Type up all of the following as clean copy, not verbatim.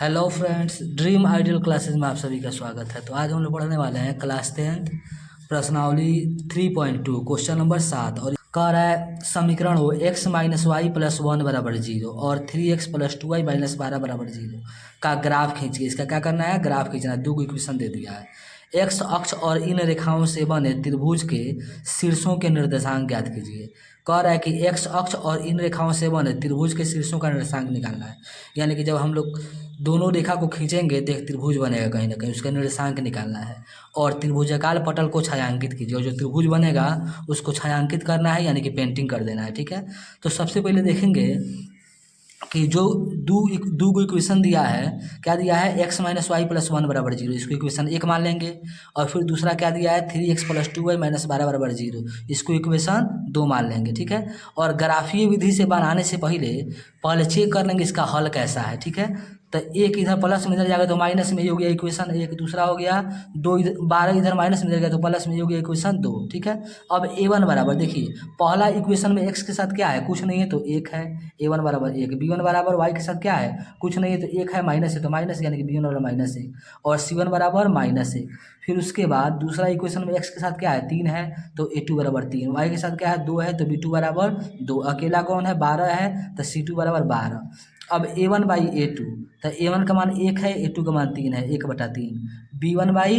Hello friends, dream ideal classes में आप सभी का स्वागत है। तो आज हम लोग पढ़ने वाले हैं क्लास 10 प्रश्नावली 3.2 क्वेश्चन नंबर 7। और कह रहा है समीकरण हो x माइनस वाई प्लस 1 बराबर 0 और 3x प्लस 2y माइनस 12 बराबर 0 का ग्राफ खींचिए। इसका क्या करना है? ग्राफ खींचना है। दो इक्वेशन दे दिया है। एक्स अक्ष और इन रेखाओं से बने त्रिभुज के शीर्षों के निर्देशांक ज्ञात कीजिए। कह रहा है कि एक्स अक्ष और इन रेखाओं से बने त्रिभुज के शीर्षों का निर्देशांक निकालना है। यानी कि जब हम लोग दोनों रेखा को खींचेंगे तो एक त्रिभुज बनेगा कहीं ना कहीं, उसका निर्देशांक निकालना है। और त्रिभुजाकार पटल को छायांकित कीजिए और जो त्रिभुज बनेगा उसको छायांकित करना है, यानी कि पेंटिंग कर देना है। ठीक है, तो सबसे पहले देखेंगे कि जो दो को इक्वेशन दिया है, क्या दिया है? x माइनस वाई प्लस 1 बराबर 0, इसको इक्वेशन 1 मान लेंगे। और फिर दूसरा क्या दिया है? 3x प्लस 2y माइनस 12 बराबर 0, इसको इक्वेशन 2 मान लेंगे। ठीक है, और ग्राफीय विधि से बनाने से पहले चेक कर लेंगे इसका हल कैसा है। ठीक है, तो एक इधर प्लस में इधर जाएगा तो माइनस में ही हो गया इक्वेशन एक, दूसरा हो गया 2 इधर 12 इधर माइनस में इधर गया तो प्लस में ही हो गया इक्वेशन 2। ठीक है, अब a1 बराबर, देखिए पहला इक्वेशन में x के साथ क्या है? कुछ नहीं है तो 1 है, a1 बराबर 1। b1 बराबर y के साथ क्या है? कुछ नहीं है तो 1 है, माइनस है तो माइनस, यानी कि b1 बराबर माइनस 1 और c1 बराबर माइनस 1। फिर उसके बाद दूसरा इक्वेशन में x के साथ क्या है? 3 है तो a2 बराबर 3, y के साथ क्या है? 2 है तो b2 बराबर 2, अकेला कौन है? 12 है तो c2 बराबर 12। अब a1 बाई a2, तो a1 का मान 1 है, a2 का मान 3 है, 1/3। b1 बाई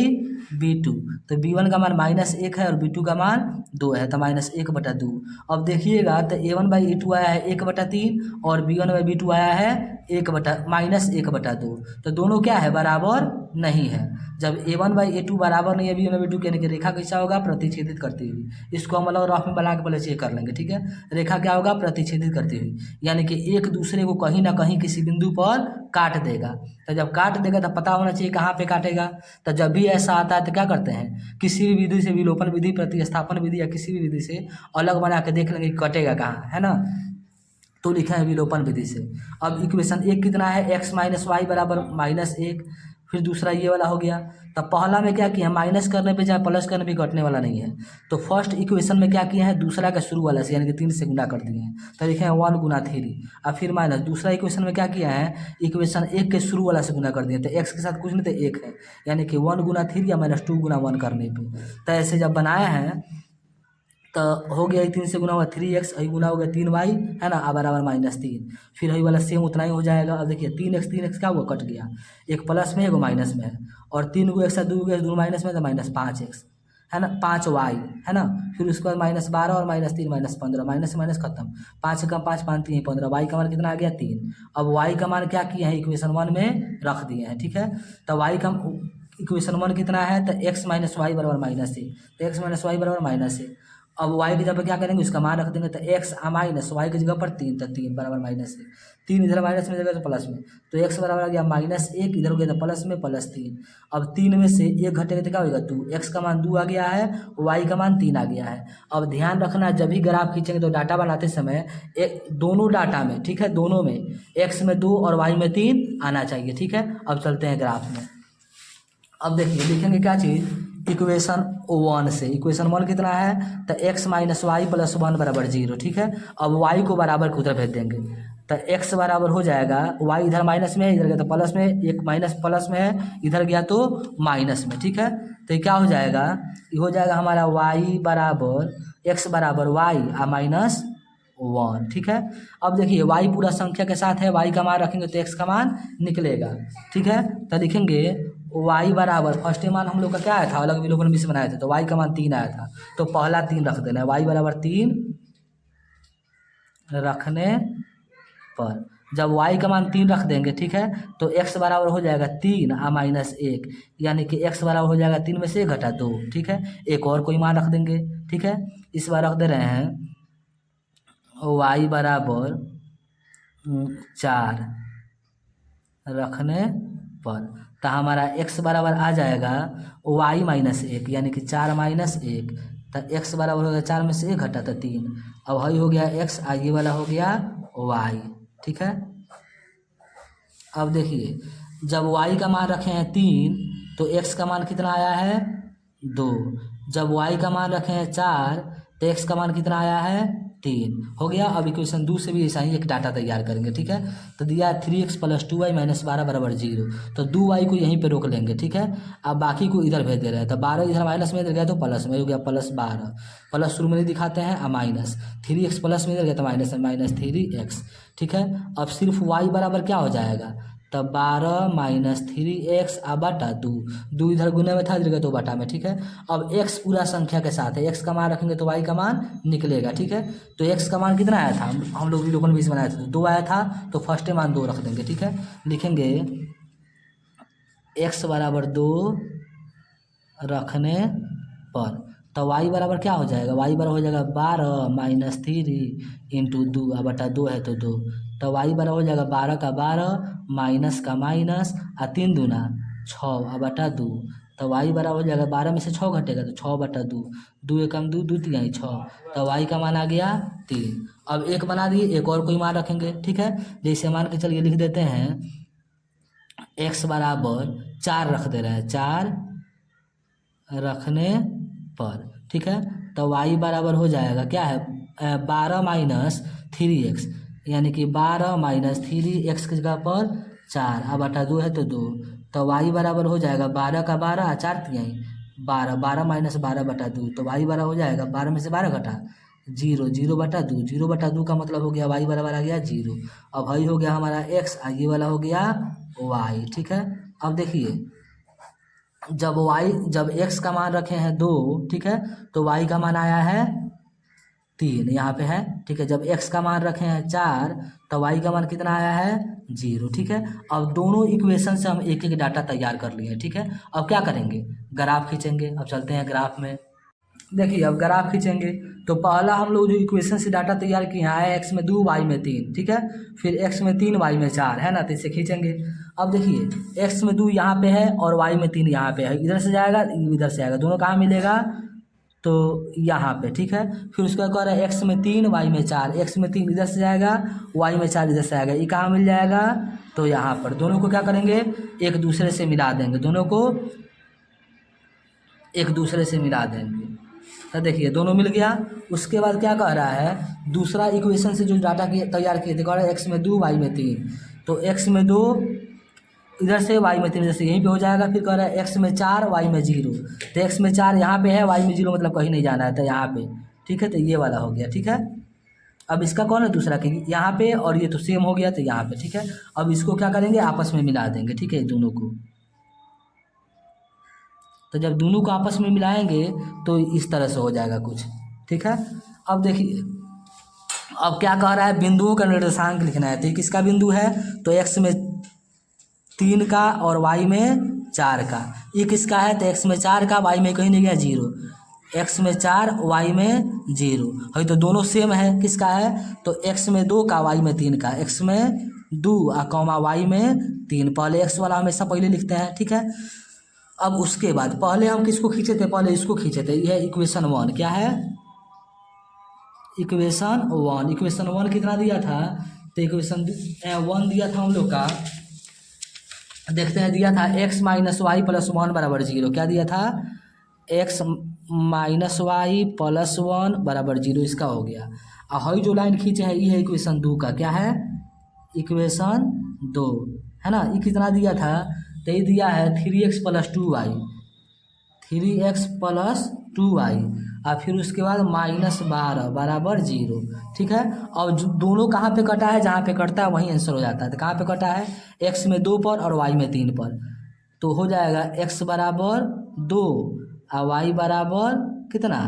b2, तो b1 का मान -1 है और b2 का मान 2 है तो -1/2। अब देखिएगा तो a1 बाई a2 आया है 1/3 और b1 बाई b2 आया है -1/2। तो दोनों क्या है? बराबर नहीं है। जब a1 बाई a2 बराबर नहीं है b1 बाई b2, यानी कि रेखा कैसा होगा? प्रतिच्छेदित करती हुई। इसको हम लोग रफ में बना के पहले चेक कर लेंगे। ठीक है, रेखा क्या होगा? प्रतिच्छेदित करती हुई, यानी कि एक दूसरे को कहीं ना कहीं किसी बिंदु पर काट देगा। तो जब काट देगा तो पता होना चाहिए कहाँ पे काटेगा। तो जब भी ऐसा आता है तो क्या करते हैं? किसी भी विधि से, विलोपन विधि, प्रतिस्थापन विधि या किसी भी विधि से अलग बना के देख लेंगे कटेगा कहाँ, है ना। तो लिखा है विलोपन विधि से। अब इक्वेशन 1 कितना है? x माइनस वाई बराबर -1। फिर दूसरा ये वाला हो गया। तब पहला में क्या किया? माइनस करने पे चाहे प्लस करने पे घटने वाला नहीं है। तो फर्स्ट इक्वेशन में क्या किया है? दूसरा का शुरू वाला से, यानी कि 3 से गुना कर दिए हैं तो लिखे हैं 1 गुना 3। अब फिर माइनस दूसरा इक्वेशन में क्या किया है? इक्वेशन 1 के शुरू वाला से गुना कर दिए, तो x के साथ कुछ नहीं तो 1 है, यानी कि 1 गुना 3 या -2 गुना 1 करने पे। तो ऐसे जब बनाया है तो हो गया 3 से गुना हुआ 3x, अही गुना हो गया 3y, है ना, आ बराबर -3। फिर वही वाला सेम उतना ही हो जाएगा। अब देखिए 3x क्या हुआ? कट गया, एक प्लस में है, एगो माइनस में है, और 3 को एक साथ 2 को दोनों माइनस में तो -5x, है ना, 5y, है ना। फिर उसके बाद -12 और -3 -15, माइनस माइनस खत्म, 5 कम 5 5 3 15, y का मान कितना आ गया? 3। अब y का मान क्या किया है? इक्वेशन 1 में रख दिए हैं। ठीक है, तो y का इक्वेशन 1 कितना है? तो x माइनस वाई बराबर -1, तो x माइनस वाई बराबर -1। अब y की जगह पर क्या करेंगे? उसका मान रख देंगे, तो x माइनस वाई की जगह पर 3, तो 3 बराबर -1। 3 इधर माइनस में जगह तो प्लस में, तो x बराबर आ गया -1, इधर हो गया तो प्लस में +3। अब 3 में से 1 घटेगा तो क्या होगा? 2, x का मान 2 आ गया है, y का मान 3 आ गया है। अब ध्यान रखना, जब भी ग्राफ खींचेंगे तो डाटा बनाते समय दोनों डाटा में, ठीक है, दोनों में x में 2 और y में 3 आना चाहिए। ठीक है, अब चलते हैं ग्राफ में। अब देखिए लिखेंगे क्या चीज़? इक्वेशन 1 से। इक्वेशन 1 कितना है? तो x माइनस वाई प्लस 1 बराबर 0। ठीक है, अब y को बराबर को उधर भेज देंगे, तो x बराबर हो जाएगा, y इधर माइनस में है, इधर गया तो प्लस में, एक माइनस प्लस में है, इधर गया तो माइनस में। ठीक है, तो ये क्या हो जाएगा? ये हो जाएगा हमारा y बराबर x बराबर y -1। ठीक है, अब देखिए y पूरा संख्या के साथ है, y का मान रखेंगे तो x का मान निकलेगा। ठीक है, तो लिखेंगे y बराबर, फर्स्ट मान हम लोग का क्या आया था? अलग विलोपन विधि से बनाए थे, तो y का मान 3 आया था, तो पहला 3 रख देना है। y बराबर 3 रखने पर जब y का मान 3 रख देंगे, ठीक है, तो x बराबर हो जाएगा 3 -1, यानी कि x बराबर हो जाएगा 3 में से 1 घटा 2। ठीक है, एक और कोई मान रख देंगे। ठीक है, इस बार रख दे रहे हैं y बराबर 4 रखने पर, तो हमारा x बराबर आ जाएगा y -1, यानी कि 4 -1, तो x बराबर हो गया 4 में से 1 घटा तो 3। अब वही हो गया x, आगे वाला हो गया y। ठीक है, अब देखिए जब y का मान रखे हैं 3 तो x का मान कितना आया है? 2। जब y का मान रखे हैं 4 तो x का मान कितना आया है? 3 हो गया। अब इक्वेशन 2 से भी ऐसा ही एक डाटा तैयार करेंगे, ठीक है। तो दिया है 3x + 2y - 12 बराबर 0, तो 2y को यहीं पे रोक लेंगे, ठीक है। अब बाकी को इधर भेज दे रहे हैं, तो 12 इधर माइनस में इधर गया तो प्लस में हो गया, +12 प्लस शुरू में नहीं दिखाते हैं, माइनस 3x प्लस में इधर गया तो माइनस में -3x, ठीक है। अब सिर्फ y बराबर क्या हो जाएगा, तब 12 - 3x बटा 2 इधर गुने में था, इधर गया तो बटा में, ठीक है। अब x पूरा संख्या के साथ है, x का मान रखेंगे तो y का मान निकलेगा, ठीक है। तो x का मान कितना आया था, हम लोग विलोपन 20 बनाए थे तो 2 आया था, तो फर्स्ट मान 2 रख देंगे, ठीक है। लिखेंगे x बराबर 2 रखने पर, तो y बराबर क्या हो जाएगा, y बराबर हो जाएगा 12 - 3 × 2 बटा 2 है तो 2, तो y बराबर हो जाएगा 12 का 12 माइनस का माइनस 3 दूना 6 बटा 2, तो y बराबर हो जाएगा 12 में से 6 घटेगा तो 6 बटा 2, 2 एकम 2 2 तिहाई 6, तो y का मान आ गया 3। अब एक बना दिए, एक और कोई मान रखेंगे, ठीक है। जैसे मान के चलिए लिख देते हैं x बराबर 4 रख दे रहे हैं, 4 रखने पर, ठीक है। तो y बराबर हो जाएगा क्या है, 12 - 3x, यानी कि 12 - 3x की जगह पर 4 बटा 2 है तो 2, तो y बराबर हो जाएगा 12 का 12 4 तिहाई 12, 12 - 12 बटा 2, तो y बराबर हो जाएगा 12 में से 12 घटा 0, 0 बटा 2, 0 बटा 2 का मतलब हो गया y बराबर आ गया 0। अब वही हो गया हमारा x, ये वाला हो गया y, ठीक है। अब देखिए जब x का मान रखे हैं 2, ठीक है, तो y का मान आया है 3 यहाँ पे है, ठीक है। जब x का मान रखे हैं 4, तो y का मान कितना आया है 0, ठीक है। अब दोनों इक्वेशन से हम एक एक डाटा तैयार कर लिए, ठीक है। अब क्या करेंगे, ग्राफ खींचेंगे। अब चलते हैं ग्राफ में, देखिए अब ग्राफ खींचेंगे तो पहला हम लोग जो इक्वेशन से डाटा तैयार किए हैं, x में 2 y में 3, ठीक है। फिर x में 3 y में 4 है ना, तो इसे खींचेंगे। अब देखिए x में 2 यहाँ पे है और y में 3 यहाँ पे है, इधर से जाएगा इधर से आएगा, दोनों कहाँ मिलेगा, तो यहाँ पे, ठीक है। फिर उसका कह रहा है x में 3 y में 4, x में 3 इधर से जाएगा, y में 4 इधर से आएगा, ये कहाँ मिल जाएगा, तो यहाँ पर। दोनों को क्या करेंगे, एक दूसरे से मिला देंगे, दोनों को एक दूसरे से मिला देंगे, तो देखिए दोनों मिल गया। उसके बाद क्या कह रहा है, दूसरा इक्वेशन से जो डाटा तैयार किए थे, कह रहा है x में 2 y में 3, तो x में 2 इधर से, y में 3 इधर से, यहीं पे हो जाएगा। फिर कह रहा है x में 4 y में 0, तो x में 4 यहाँ पे है, y में 0 मतलब कहीं नहीं जाना है, तो यहाँ पे, ठीक है। तो ये वाला हो गया, ठीक है। अब इसका कौन है दूसरा, कि यहाँ पे और ये तो सेम हो गया, तो यहाँ पे, ठीक है। अब इसको क्या करेंगे, आपस में मिला देंगे, ठीक है, दोनों को। तो जब दोनों को आपस में मिलाएंगे तो इस तरह से हो जाएगा कुछ, ठीक है। अब देखिए अब क्या कह रहा है, बिंदुओं का निर्देशांक लिखना है, तो ये किसका बिंदु है, तो x में 3 का और y में 4 का। ये किसका है, तो x में 4 का, y में कहीं नहीं गया 0, x में 4 y में 0 है, तो दोनों सेम है। किसका है, तो x में 2 का y में 3 का, x में 2 कॉमा y में 3, पहले x वाला हमेशा पहले लिखते हैं, ठीक है। अब उसके बाद पहले हम किसको खींचे थे, पहले इसको खींचे थे, यह इक्वेशन 1, क्या है, इक्वेशन 1। इक्वेशन 1 कितना दिया था, तो इक्वेशन 1 दिया था हम लोग का, देखते हैं, दिया था x - y + 1 बराबर 0, क्या दिया था, x - y + 1 बराबर 0, इसका हो गया। और हई जो लाइन खींचे हैं ये है इक्वेशन 2 का, क्या है, इक्वेशन 2 है ना। ये कितना दिया था, तो ये दिया है 3x + 2y, 3x + 2y, और फिर उसके बाद -12 बराबर 0, ठीक है। और दोनों कहाँ पे कटा है, जहाँ पे कटता है वहीं आंसर हो जाता है। तो कहाँ पे कटा है, x में 2 पर और y में 3 पर, तो हो जाएगा x बराबर 2 और y बराबर कितना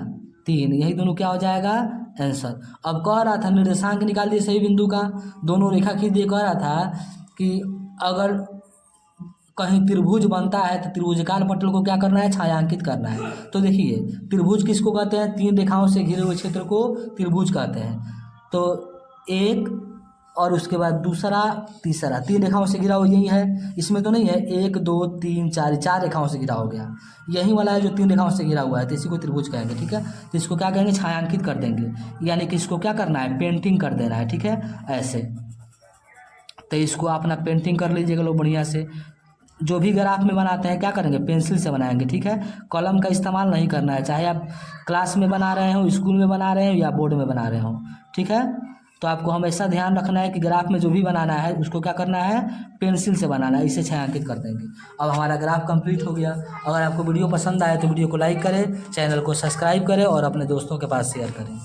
3, यही दोनों क्या हो जाएगा आंसर। अब कह रहा था निर्देशांक निकाल दिए सही बिंदु का, दोनों रेखा खींच दिए। कह रहा था कि अगर कहीं त्रिभुज बनता है तो त्रिभुजकाल पटल को क्या करना है, छायांकित करना है। तो देखिए त्रिभुज किसको कहते हैं, 3 रेखाओं से घिरे हुए क्षेत्र को त्रिभुज कहते हैं। तो एक और उसके बाद दूसरा तीसरा, 3 रेखाओं से घिरा हुआ यही है, इसमें तो नहीं है, 1 2 3 4, 4 रेखाओं से घिरा हो गया, यही वाला है जो 3 रेखाओं से घिरा हुआ है, तो इसी को त्रिभुज कहेंगे, ठीक है। तो इसको क्या कहेंगे, छायांकित कर देंगे, यानी कि इसको क्या करना है, पेंटिंग कर देना है, ठीक है, ऐसे। तो इसको अपना पेंटिंग कर लीजिएगा लोग बढ़िया से। जो भी ग्राफ में बनाते हैं क्या करेंगे, पेंसिल से बनाएंगे, ठीक है। कलम का इस्तेमाल नहीं करना है, चाहे आप क्लास में बना रहे हो, स्कूल में बना रहे हो या बोर्ड में बना रहे हो, ठीक है। तो आपको हमेशा ध्यान रखना है कि ग्राफ में जो भी बनाना है उसको क्या करना है, पेंसिल से बनाना है, इसे छायांकित कर देंगे। अब हमारा ग्राफ कंप्लीट हो गया। अगर आपको वीडियो पसंद आए तो वीडियो को लाइक करें, चैनल को सब्सक्राइब करें और अपने दोस्तों के पास शेयर करें।